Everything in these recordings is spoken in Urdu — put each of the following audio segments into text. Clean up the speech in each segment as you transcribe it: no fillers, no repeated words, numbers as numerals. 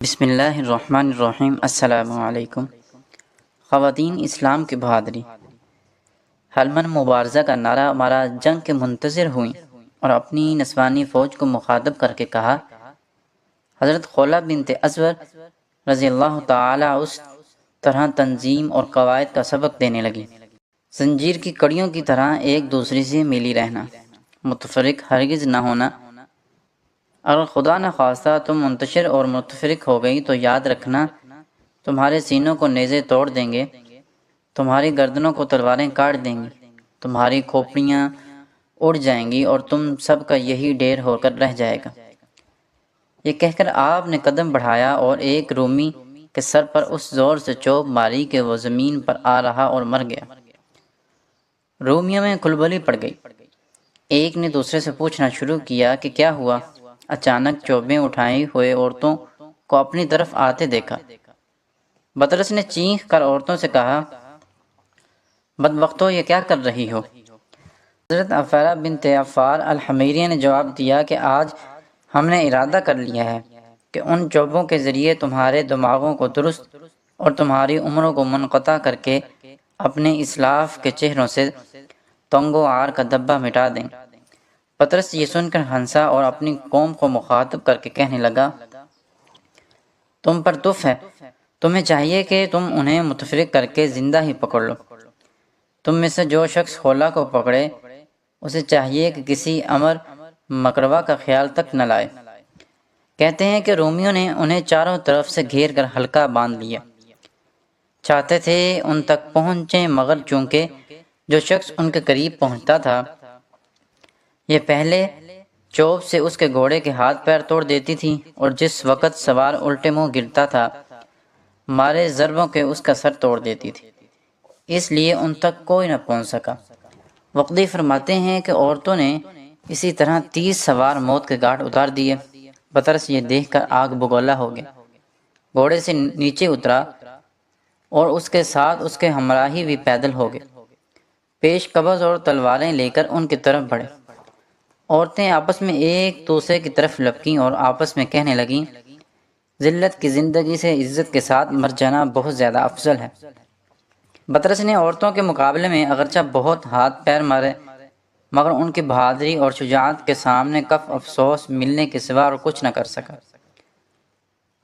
بسم اللہ الرحمن الرحیم۔ السلام علیکم۔ خواتین اسلام کی بہادری۔ حلمن مبارزہ کا نعرہ مارا، جنگ کے منتظر ہوئیں اور اپنی نسوانی فوج کو مخاطب کر کے کہا۔ حضرت خولہ بنت ازور رضی اللہ تعالی اس طرح تنظیم اور قواعد کا سبق دینے لگی، زنجیر کی کڑیوں کی طرح ایک دوسرے سے ملی رہنا، متفرق ہرگز نہ ہونا۔ اگر خدا نہ خواستہ تم منتشر اور متفرق ہو گئی تو یاد رکھنا، تمہارے سینوں کو نیزے توڑ دیں گے، تمہاری گردنوں کو تلواریں کاٹ دیں گی، تمہاری کھوپڑیاں اڑ جائیں گی اور تم سب کا یہی ڈھیر ہو کر رہ جائے گا۔ یہ کہہ کر آپ نے قدم بڑھایا اور ایک رومی کے سر پر اس زور سے چوب ماری کہ وہ زمین پر آ رہا اور مر گیا۔ رومیوں میں کھلبلی پڑ گئی۔ ایک نے دوسرے سے پوچھنا شروع کیا کہ کیا ہوا؟ اچانک چوبیں اٹھائی ہوئے عورتوں کو اپنی طرف آتے دیکھا۔ بطرس نے چیخ کر عورتوں سے کہا، بدبختو، یہ کیا کر رہی ہو؟ حضرت عفیرہ بنت عفار الحمیریہ نے جواب دیا کہ آج ہم نے ارادہ کر لیا ہے کہ ان چوبوں کے ذریعے تمہارے دماغوں کو درست اور تمہاری عمروں کو منقطع کر کے اپنے اسلاف کے چہروں سے تنگ و عار کا دھبہ مٹا دیں۔ پطرس یہ سن کر ہنسا اور اپنی قوم کو مخاطب کر کے کہنے لگا، تم پر تف ہے، تمہیں چاہیے کہ تم انہیں متفرق کر کے زندہ ہی پکڑ لو۔ تم میں سے جو شخص خولہ کو پکڑے اسے چاہیے کہ کسی امر مکروہ کا خیال تک نہ لائے۔ کہتے ہیں کہ رومیوں نے انہیں چاروں طرف سے گھیر کر حلقہ باندھ لیا، چاہتے تھے ان تک پہنچیں، مگر چونکہ جو شخص ان کے قریب پہنچتا تھا یہ پہلے چوب سے اس کے گھوڑے کے ہاتھ پیر توڑ دیتی تھی، اور جس وقت سوار الٹے منہ گرتا تھا مارے ضربوں کے اس کا سر توڑ دیتی تھی، اس لیے ان تک کوئی نہ پہنچ سکا۔ وقدی فرماتے ہیں کہ عورتوں نے اسی طرح 30 سوار موت کے گھاٹ اتار دیے۔ بطرس یہ دیکھ کر آگ بگولا ہو گیا، گھوڑے سے نیچے اترا اور اس کے ساتھ اس کے ہمراہی بھی پیدل ہو گئے، پیش قبض اور تلواریں لے کر ان کی طرف بڑھے۔ عورتیں آپس میں ایک دوسرے کی طرف لپکیں اور آپس میں کہنے لگیں، ذلت کی زندگی سے عزت کے ساتھ مر جانا بہت زیادہ افضل ہے۔ بطرس نے عورتوں کے مقابلے میں اگرچہ بہت ہاتھ پیر مارے، مگر ان کی بہادری اور شجاعت کے سامنے کف افسوس ملنے کے سوا اور کچھ نہ کر سکا۔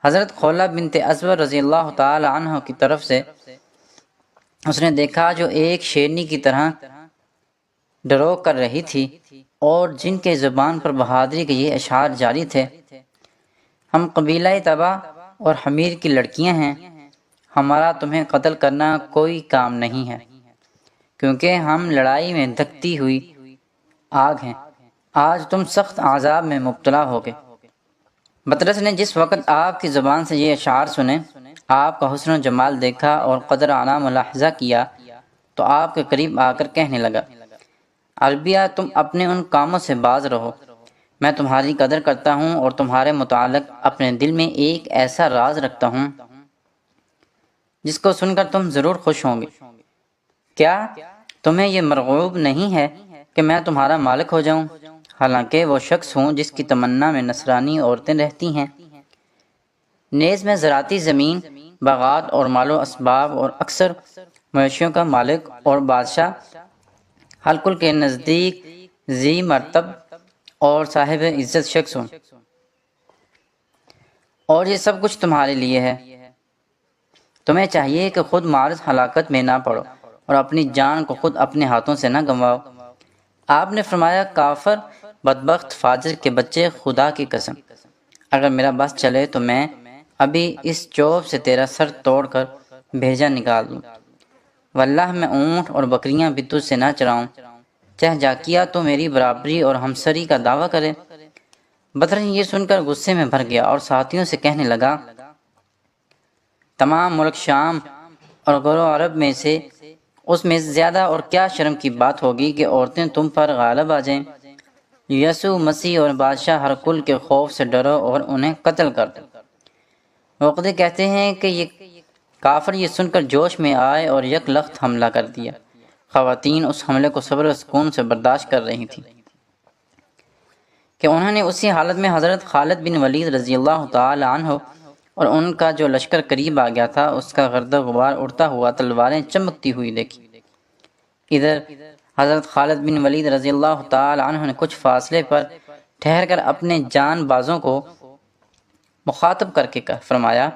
حضرت خولہ بنت ازور رضی اللہ تعالی عنہ کی طرف سے اس نے دیکھا جو ایک شیرنی کی طرح ڈرو کر رہی تھی اور جن کے زبان پر بہادری کے یہ اشعار جاری تھے، ہم قبیلہ تبا اور حمیر کی لڑکیاں ہیں، ہمارا تمہیں قتل کرنا کوئی کام نہیں ہے، کیونکہ ہم لڑائی میں دھکتی ہوئی آگ ہیں، آج تم سخت عذاب میں مبتلا ہوگے۔ بطرس نے جس وقت آپ کی زبان سے یہ اشعار سنے، آپ کا حسن و جمال دیکھا اور قدر اعلیٰ ملاحظہ کیا تو آپ کے قریب آ کر کہنے لگا، عربیہ، تم اپنے ان کاموں سے باز رہو، میں تمہاری قدر کرتا ہوں اور تمہارے متعلق اپنے دل میں ایک ایسا راز رکھتا ہوں جس کو سن کر تم ضرور خوش ہوں گے۔ کیا تمہیں یہ مرغوب نہیں ہے کہ میں تمہارا مالک ہو جاؤں، حالانکہ وہ شخص ہوں جس کی تمنا میں نصرانی عورتیں رہتی ہیں؟ نیز میں زراعتی زمین، باغات اور مال و اسباب اور اکثر مویشیوں کا مالک اور بادشاہ، حلقل کے نزدیک ذی مرتب اور صاحب عزت شخص ہوں، اور یہ سب کچھ تمہارے لیے ہے۔ تمہیں چاہیے کہ خود معرض ہلاکت میں نہ پڑو اور اپنی جان کو خود اپنے ہاتھوں سے نہ گنواؤ۔ آپ نے فرمایا، کافر، بدبخت، فاجر کے بچے، خدا کی قسم، اگر میرا بس چلے تو میں ابھی اس چوب سے تیرا سر توڑ کر بھیجا نکال دوں، واللہ میں اونٹ اور بکریاں بھی تجھ سے نہ چراؤں، چاہے جاکیا تو میری برابری اور ہمسری کا دعویٰ کرے۔ بطرس یہ سن کر غصے میں بھر گیا اور ساتھیوں سے کہنے لگا، تمام ملک شام اور گرو عرب میں سے اس میں زیادہ اور کیا شرم کی بات ہوگی کہ عورتیں تم پر غالب آ جائیں۔ یسوع مسیح اور بادشاہ ہر کل کے خوف سے ڈرو اور انہیں قتل کر دو۔ وقدی کہتے ہیں کہ یہ کافر یہ سن کر جوش میں آئے اور یک لخت حملہ کر دیا۔ خواتین اس حملے کو صبر و سکون سے برداشت کر رہی تھیں کہ انہوں نے اسی حالت میں حضرت خالد بن ولید رضی اللہ تعالی عنہ اور ان کا جو لشکر قریب آ گیا تھا اس کا گرد و غبار اڑتا ہوا تلواریں چمکتی ہوئی دیکھی۔ ادھر حضرت خالد بن ولید رضی اللہ تعالی عنہ نے کچھ فاصلے پر ٹھہر کر اپنے جان بازوں کو مخاطب کر کے فرمایا،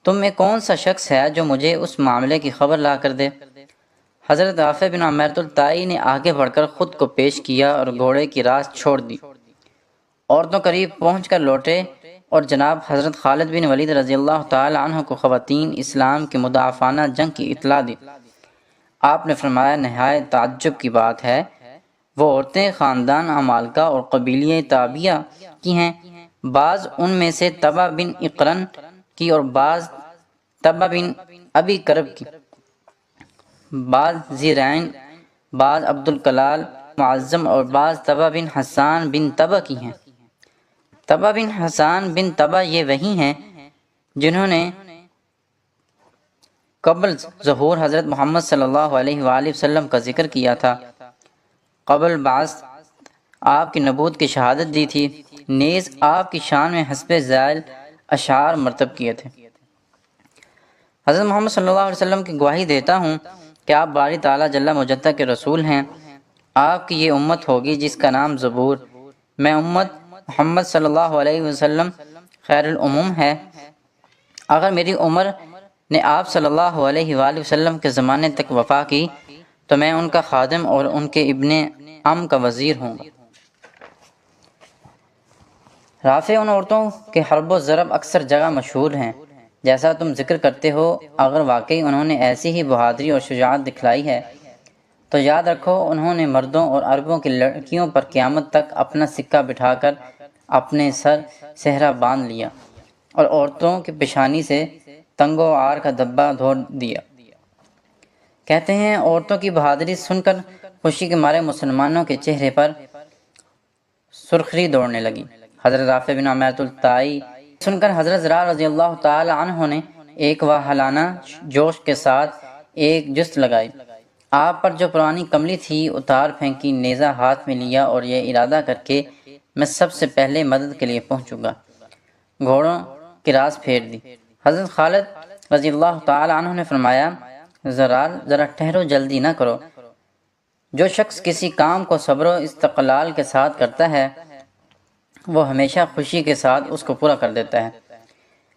تم میں کون سا شخص ہے جو مجھے اس معاملے کی خبر لا کر دے؟ حضرت رافع بن عمیرۃ الطائی نے آگے بڑھ کر خود کو پیش کیا اور گھوڑے کی راست چھوڑ دی۔ عورتوں قریب پہنچ کر لوٹے اور جناب حضرت خالد بن ولید رضی اللہ تعالی عنہ کو خواتین اسلام کے مدافعانہ جنگ کی اطلاع دی۔ آپ نے فرمایا، نہایت تعجب کی بات ہے، وہ عورتیں خاندان عمالقہ اور قبیلہ تابعہ کی ہیں، بعض ان میں سے تبع بن اقرن کی اور بعض تبع بن ابی کرب کی، بعض زیرین، بعض عبد الکلال معظم اور بعض تبع بن حسان بن تبع کی ہیں۔ تبع بن حسان بن تبع یہ وہی ہیں جنہوں نے قبل ظہور حضرت محمد صلی اللہ علیہ وآلہ وسلم کا ذکر کیا تھا، قبل بعث آپ کی نبوت کی شہادت دی تھی، نیز آپ کی شان میں حسب ذیل اشعار مرتب کیے تھے۔ حضرت محمد صلی اللہ علیہ وسلم کی گواہی دیتا ہوں کہ آپ باری تعالیٰ جل مجدہ کے رسول ہیں۔ آپ کی یہ امت ہوگی جس کا نام زبور، میں امت محمد صلی اللہ علیہ وسلم خیر الامم ہے۔ اگر میری عمر نے آپ صلی اللہ علیہ وآلہ وسلم کے زمانے تک وفا کی تو میں ان کا خادم اور ان کے ابن عم کا وزیر ہوں گا۔ رافع ان عورتوں کے حرب و ضرب اکثر جگہ مشہور ہیں جیسا تم ذکر کرتے ہو۔ اگر واقعی انہوں نے ایسی ہی بہادری اور شجاعت دکھلائی ہے تو یاد رکھو انہوں نے مردوں اور عربوں کی لڑکیوں پر قیامت تک اپنا سکہ بٹھا کر اپنے سر صحرا باندھ لیا اور عورتوں کی پیشانی سے تنگ و عار کا دبا دھو دیا۔ کہتے ہیں عورتوں کی بہادری سن کر خوشی کے مارے مسلمانوں کے چہرے پر سرخی دوڑنے لگی۔ حضرت رافع بن عمیرۃ الطائی سن کر حضرت زرار رضی اللہ تعالی عنہ نے ایک واہلانہ جوش کے ساتھ ایک جست لگائی، آپ پر جو پرانی کملی تھی اتار پھینکی، نیزہ ہاتھ میں لیا اور یہ ارادہ کر کے میں سب سے پہلے مدد کے لیے پہنچوں گا، گھوڑوں کی راس پھیر دی۔ حضرت خالد رضی اللہ تعالی عنہ نے فرمایا، زرار ذرا ٹھہرو، جلدی نہ کرو۔ جو شخص کسی کام کو صبر و استقلال کے ساتھ کرتا ہے وہ ہمیشہ خوشی کے ساتھ اس کو پورا کر دیتا ہے،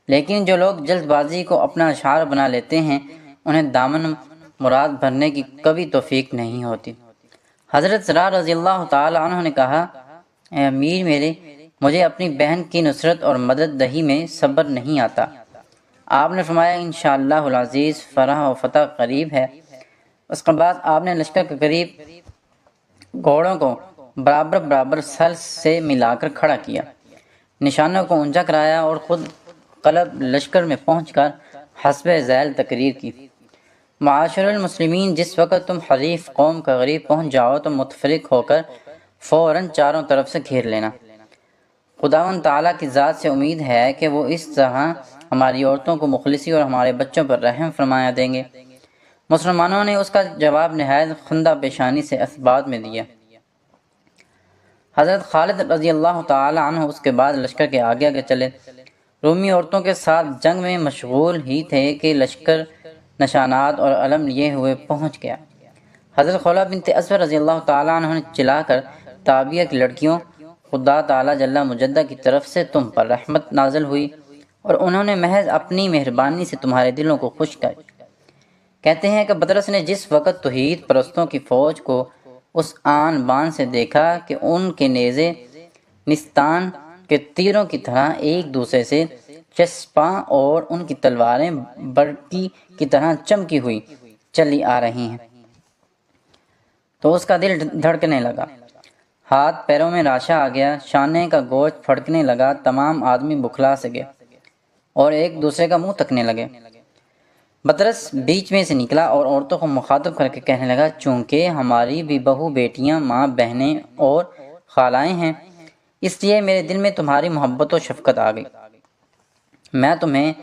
لیکن جو لوگ جلد بازی کو اپنا شعار بنا لیتے ہیں انہیں دامن مراد بھرنے کی کبھی توفیق نہیں ہوتی۔ حضرت زرار رضی اللہ تعالی عنہ نے کہا، اے امیر میرے، مجھے اپنی بہن کی نصرت اور مدد دہی میں صبر نہیں آتا۔ آپ نے فرمایا، انشاءاللہ العزیز فرح و فتح قریب ہے۔ اس کے بعد آپ نے لشکر کے قریب گھوڑوں کو برابر برابر سل سے ملا کر کھڑا کیا، نشانوں کو اونچا کرایا اور خود قلب لشکر میں پہنچ کر حسب ذیل تقریر کی، معاشر المسلمین، جس وقت تم حریف قوم کا غریب پہنچ جاؤ تو متفرق ہو کر فوراً چاروں طرف سے گھیر لینا۔ خداوند تعالیٰ کی ذات سے امید ہے کہ وہ اس طرح ہماری عورتوں کو مخلصی اور ہمارے بچوں پر رحم فرمایا دیں گے۔ مسلمانوں نے اس کا جواب نہایت خندہ پیشانی سے اثبات میں دیا۔ حضرت خالد رضی اللہ تعالی عنہ اس کے بعد لشکر کے آگے آگے چلے، رومی عورتوں کے ساتھ جنگ میں مشغول ہی تھے کہ لشکر نشانات اور علم لیے ہوئے پہنچ گیا۔ حضرت خولہ بنت اسود رضی اللہ تعالی عنہ نے چلا کر تابعہ کی لڑکیوں، خدا تعالی جل مجدہ کی طرف سے تم پر رحمت نازل ہوئی اور انہوں نے محض اپنی مہربانی سے تمہارے دلوں کو خوش کر۔ کہتے ہیں کہ بدرس نے جس وقت توحید پرستوں کی فوج کو اس آن بان سے دیکھا کہ ان کے نیزے نستان کے تیروں کی طرح ایک دوسرے سے چسپاں اور ان کی تلواریں برقی کی طرح چمکی ہوئی چلی آ رہی ہیں تو اس کا دل دھڑکنے لگا، ہاتھ پیروں میں راشا آ گیا، شانے کا گوشت پھڑکنے لگا، تمام آدمی بکھلا سے گئے اور ایک دوسرے کا منہ تکنے لگے۔ بدرس بیچ میں سے نکلا اور عورتوں کو مخاطب کر کے کہنے لگا، چونکہ ہماری بھی بہو بیٹیاں، ماں بہنیں اور خالائیں ہیں، اس لیے میرے دل میں تمہاری محبت و شفقت آ گئی، میں تمہیں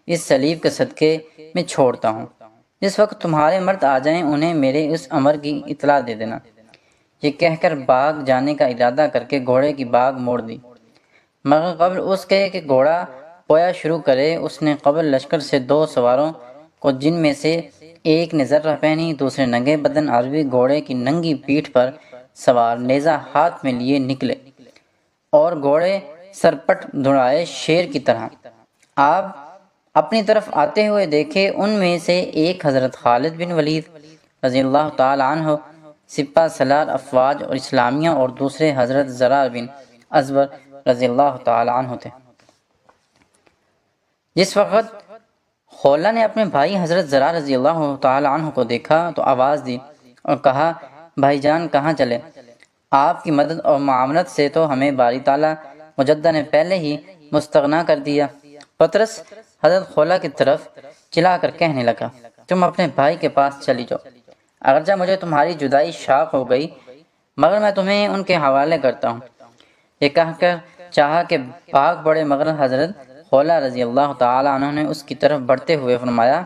اس سلیب کے صدقے میں چھوڑتا ہوں، جس وقت تمہارے مرد آ جائیں انہیں میرے اس امر کی اطلاع دے دینا۔ یہ کہہ کر باغ جانے کا ارادہ کر کے گھوڑے کی باغ موڑ دی، مگر قبل اس کے کہ گھوڑا پویا شروع کرے، اس نے قبل لشکر سے 2 سواروں کو، جن میں سے ایک نے ذرہ پہنی، دوسرے ننگے بدن عربی گھوڑے کی ننگی پیٹھ پر سوار، نیزہ ہاتھ میں لیے نکلے اور گھوڑے سرپٹ دوڑائے شیر کی طرح۔ آپ اپنی طرف آتے ہوئے دیکھے، ان میں سے ایک حضرت خالد بن ولید رضی اللہ تعالی عنہ سپہ سالار افواج اور اسلامیہ، اور دوسرے حضرت زرار بن ازور رضی اللہ تعالی عنہ تھے۔ جس وقت خولہ نے اپنے بھائی حضرت زرار رضی اللہ تعالی عنہ کو دیکھا تو آواز دی اور کہا، بھائی جان کہاں چلے؟ آپ کی مدد اور معاونت سے تو ہمیں باری تعالیٰ مجدہ نے پہلے ہی مستغنا کر دیا۔ پطرس حضرت خولہ کی طرف چلا کر کہنے لگا، تم اپنے بھائی کے پاس چلی جاؤ، اگرچہ مجھے تمہاری جدائی شاق ہو گئی مگر میں تمہیں ان کے حوالے کرتا ہوں۔ یہ کہہ کر چاہا کہ بھاگ پڑے، مگر حضرت خولہ رضی اللہ تعالی عنہ نے اس کی طرف بڑھتے ہوئے فرمایا،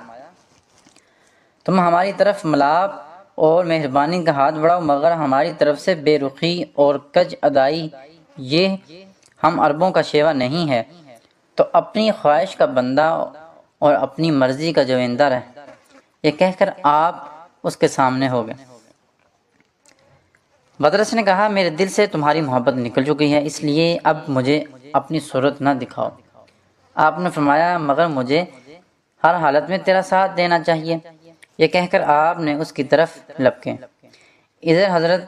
تم ہماری طرف ملاپ اور مہربانی کا ہاتھ بڑھاؤ، مگر ہماری طرف سے بے رخی اور کج ادائی یہ ہم عربوں کا شیوا نہیں ہے، تو اپنی خواہش کا بندہ اور اپنی مرضی کا جویندہ رہ۔ یہ کہہ کر آپ اس کے سامنے ہو گئے۔ بدرس نے کہا، میرے دل سے تمہاری محبت نکل چکی ہے، اس لیے اب مجھے اپنی صورت نہ دکھاؤ۔ آپ نے فرمایا، مگر مجھے ہر حالت میں تیرا ساتھ دینا چاہیے۔ یہ کہہ کر آپ نے اس کی طرف لپکے۔ ادھر حضرت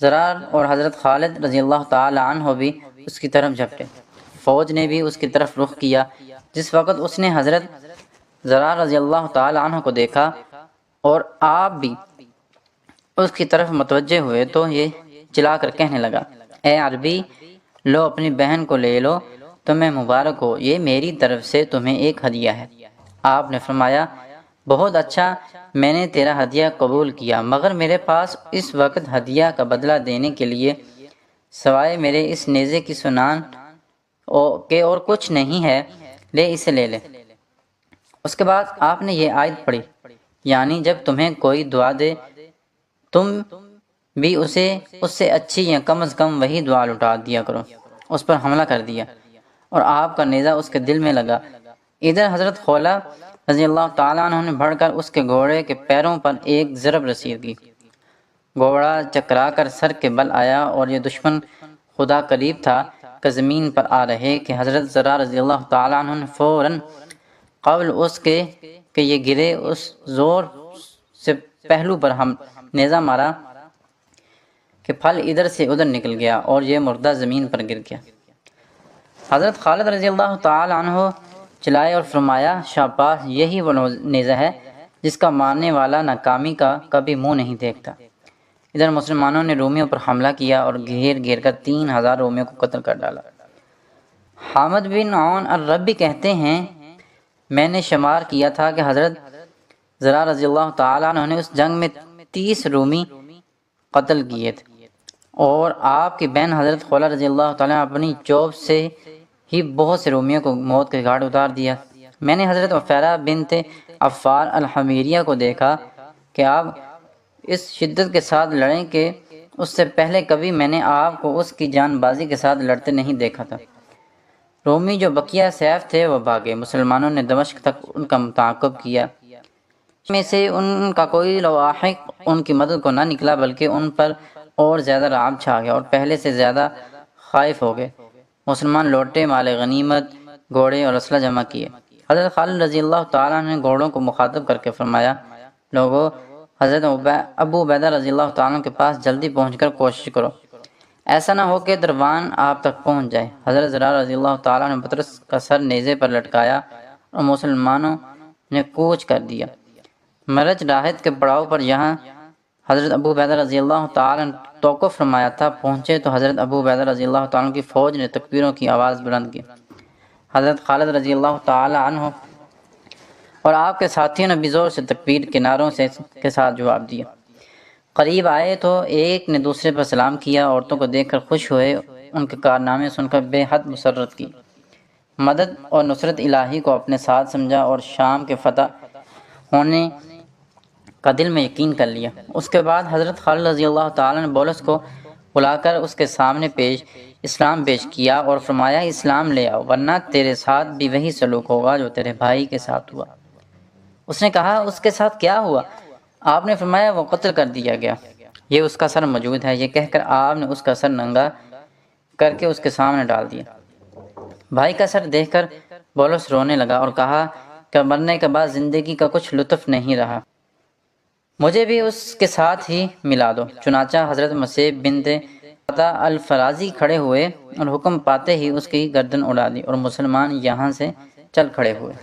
زرار اور حضرت خالد رضی اللہ تعالی عنہ بھی اس کی طرف جھپٹے۔ فوج نے بھی اس کی طرف رخ کیا۔ جس وقت اس نے حضرت زرار رضی اللہ تعالی عنہ کو دیکھا اور آپ بھی اس کی طرف متوجہ ہوئے تو یہ چلا کر کہنے لگا، اے عربی، لو اپنی بہن کو لے لو، تمہیں مبارک ہو، یہ میری طرف سے تمہیں ایک ہدیہ ہے۔ آپ نے فرمایا، بہت اچھا، میں نے تیرا ہدیہ قبول کیا، مگر میرے پاس اس وقت ہدیہ کا بدلہ دینے کے لیے سوائے میرے اس نیزے کی سنان کے اور کچھ نہیں ہے، لے اسے لے لے۔ اس کے بعد آپ نے یہ آیت پڑھی، یعنی جب تمہیں کوئی دعا دے تم بھی اس سے اچھی یا کم از کم وہی دعا لٹا دیا کرو۔ اس پر حملہ کر دیا اور آپ کا نیزہ اس کے دل میں لگا۔ ادھر حضرت خولہ رضی اللہ تعالیٰ عنہ نے بڑھ کر اس کے گھوڑے کے پیروں پر ایک ضرب رسید کی، گھوڑا چکرا کر سر کے بل آیا اور یہ دشمن خدا قریب تھا کہ زمین پر آ رہے کہ حضرت زرار رضی اللہ تعالیٰ عنہ نے فوراً قبل اس کے کہ یہ گرے اس زور سے پہلو پر ہم نیزہ مارا کہ پھل ادھر سے ادھر نکل گیا اور یہ مردہ زمین پر گر گیا۔ حضرت خالد رضی اللہ تعالی عنہ چلائے اور فرمایا، شاباش، یہی وہ نیزہ ہے جس کا مارنے والا ناکامی کا کبھی منہ نہیں دیکھتا۔ ادھر مسلمانوں نے رومیوں پر حملہ کیا اور گھیر کر 3000 رومیوں کو قتل کر ڈالا۔ حامد بن عون الربی کہتے ہیں، میں نے شمار کیا تھا کہ حضرت زرار رضی اللہ تعالیٰ عنہ نے اس جنگ میں 30 رومی قتل کیے تھے، اور آپ کی بہن حضرت خولہ رضی اللہ تعالیٰ اپنی چوب سے ہی بہت سے رومیوں کو موت کے گھاٹ اتار دیا۔ میں نے حضرت عفیرہ بنت عفار الحمیریہ کو دیکھا کہ آپ اس شدت کے ساتھ لڑیں کہ اس سے پہلے کبھی میں نے آپ کو اس کی جان بازی کے ساتھ لڑتے نہیں دیکھا تھا۔ رومی جو بقیہ سیف تھے وہ بھاگے۔ مسلمانوں نے دمشق تک ان کا متعاقب کیا، میں سے ان کا کوئی لواحق ان کی مدد کو نہ نکلا، بلکہ ان پر اور زیادہ رعب چھا گیا اور پہلے سے زیادہ خائف ہو گئے۔ مسلمان لوٹے، مال غنیمت، گھوڑے اور اسلحہ جمع کیے۔ حضرت خالد رضی اللہ تعالیٰ نے گھوڑوں کو مخاطب کر کے فرمایا، لوگو، حضرت ابو عبیدہ رضی اللہ تعالیٰ کے پاس جلدی پہنچ کر کوشش کرو، ایسا نہ ہو کہ دروان آپ تک پہنچ جائے۔ حضرت زرار رضی اللہ تعالیٰ نے پطرس کا سر نیزے پر لٹکایا اور مسلمانوں نے کوچ کر دیا۔ مرج راحت کے پڑاؤ پر یہاں حضرت ابو عبیدہ رضی اللہ تعالیٰ نے توقف فرمایا تھا۔ پہنچے تو حضرت ابو عبیدہ رضی اللہ تعالیٰ کی فوج نے تکبیروں کی آواز بلند کی۔ حضرت خالد رضی اللہ تعالیٰ عنہ اور آپ کے ساتھیوں نے بھی زور سے تکبیر کے نعروں کے ساتھ جواب دیا۔ قریب آئے تو ایک نے دوسرے پر سلام کیا، عورتوں کو دیکھ کر خوش ہوئے، ان کے کارنامے سن کر بے حد مسرت کی، مدد اور نصرت الہی کو اپنے ساتھ سمجھا اور شام کے فتح ہونے کا دل میں یقین کر لیا۔ اس کے بعد حضرت خالد رضی اللہ تعالیٰ نے بولس کو بلا کر اس کے سامنے اسلام پیش کیا اور فرمایا اسلام لے آؤ ورنہ تیرے ساتھ بھی وہی سلوک ہوگا جو تیرے بھائی کے ساتھ ہوا۔ اس نے کہا اس کے ساتھ کیا ہوا؟ آپ نے فرمایا وہ قتل کر دیا گیا، یہ اس کا سر موجود ہے۔ یہ کہہ کر آپ نے اس کا سر ننگا کر کے اس کے سامنے ڈال دیا۔ بھائی کا سر دیکھ کر بولس رونے لگا اور کہا کہ مرنے کے بعد زندگی کا کچھ لطف نہیں رہا، مجھے بھی اس کے ساتھ ہی ملا دو۔ چنانچہ حضرت مسیح بنت قطع الفرازی کھڑے ہوئے اور حکم پاتے ہی اس کی گردن اڑا دی اور مسلمان یہاں سے چل کھڑے ہوئے۔